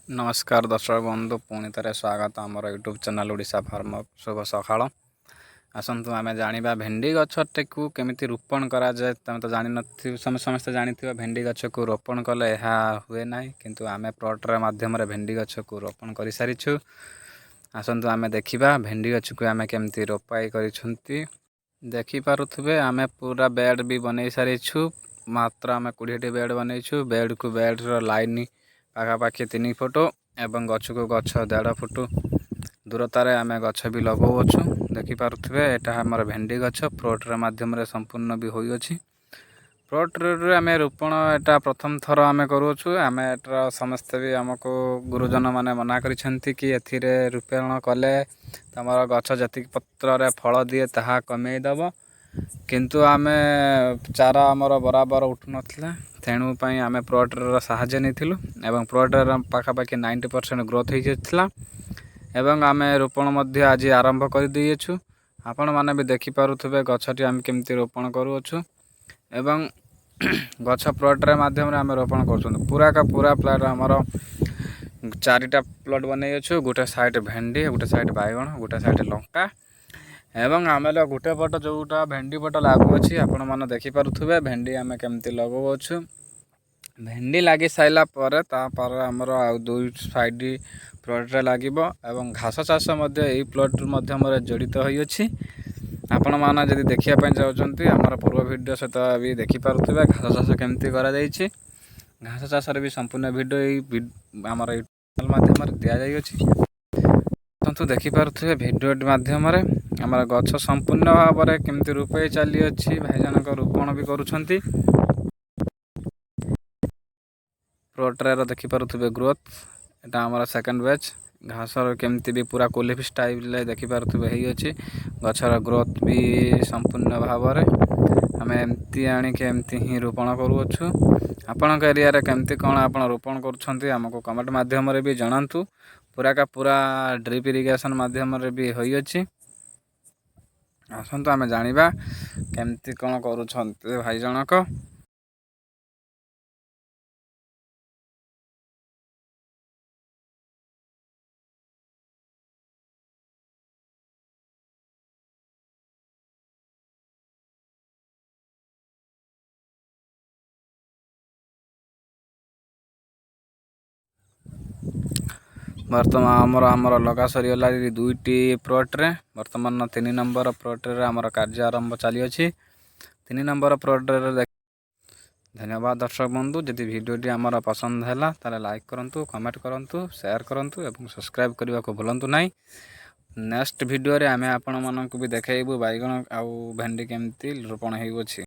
नमस्कार दर्शक बंधु पुणी थे स्वागत आमर यूट्यूब चैनल ओडिशा फार्म शुभ सकाळ आसतु आम जाना भेंडी गछटे को केमी रोपण कराए तुम तो जान समस्ते जानी भेंडी गछ को रोपण कले हुए ना किंतु आम प्लॉटर माध्यम भेंडी गछ को रोपण कर सारीछु। आसतु आम देखा भेंडी गछ को आम केमती रोपाई करिपारे आम पूरा बेड भी बन सारीछु। मात्र आम 20 बेड बनईछु। बेड को बेड लाइन पाखापाखि 3 फुट एवं गछ को गछ 1.5 फुट दूरतार आम गछ भी लगौछु। देखिपे यहाँ आमर भेंडी गछ प्लॉटर माध्यम संपूर्ण भी होइछि। प्लॉटर आम रोपण एटा प्रथम थर आम करुछु। आम एटार समस्ते भी आमको गुरुजन माने मना करिसेंती कि एथिरे रोपण कले तमर गछ जति पत्र फल दिए ताहा कमे दब किंतु आम चारा आमर बराबर उठु नथिला तेणु पई आम प्लॉटर साहाय्य नेथिलु एवं प्लॉटर पाखापाखि 90% ग्रोथ हो जाता एवं आम रोपण मध्य आज आरंभ कर देछु। आपण माने भी देखि पारुथबे गछटी आम केमती रोपण करूछु एवं गछ प्लॉटर माध्यम आम रोपण करूछु। पूरा का पूरा प्लॉट आमर 4टा प्लॉट बनईछु। गोटे साइड भेंडी, गोटे साइड बाइगण, गोटे साइड लंका एवं आम गोटे पट जोटा भेंडी पट लगुच आपण मैंने देखिपे भेंडी आम केमती लगौछु। भेंडी लगी सारा पर आमर दु साइड प्लॉट लगे एवं घास चाष यही प्लॉट मध्यम जड़ित होइछि। आपण मैंने जदि देखापी चाहते आमर पूर्व वीडियो सहित भी देखिपे घास चाष केमती कर घास चाष भी संपूर्ण वीडियो आमर यूट्यूब माध्यम दि तो देखिपे वीडियो माध्यम आमर गछ संपूर्ण भाव में केमती रोपाई चली अच्छी भाई जनक रोपण भी करुछंती। प्लॉटर देखिपे ग्रोथ एटा आमर सेकंड बैच घास केमती भी पूरा कोलिफ स्टाइल देखिपे गछर ग्रोथ भी संपूर्ण भाव में आम एमती आमती ही रोपण करुछु। आपण एरिया केमती कौन आप रोपण करमको कमेंट माध्यम भी जनातु। पूरा का पूरा ड्रिप इरिगेशन माध्यम भी होइछि। आसतु आम जाना केमती कौन करुछंती भाई जनक। बर्तमान आमर लगा सरीगला 2टी प्लॉट्रे बर्तमान 3 नंबर प्लॉट्रे आमर कार्य आरंभ चली अच्छी। 3 नंबर प्लॉट्रे धन्यवाद दर्शक बंधु। जदि वीडियोटी आमर पसंद है ताले लाइक करंतु, कमेंट करंतु, शेयर करंतु एवं सब्सक्राइब करने को भूलंतु नहीं। नेक्स्ट वीडियो रे आमे आपण मानक भी देखाइबु बैगण आउ भेंडी केमती रोपण होइछि।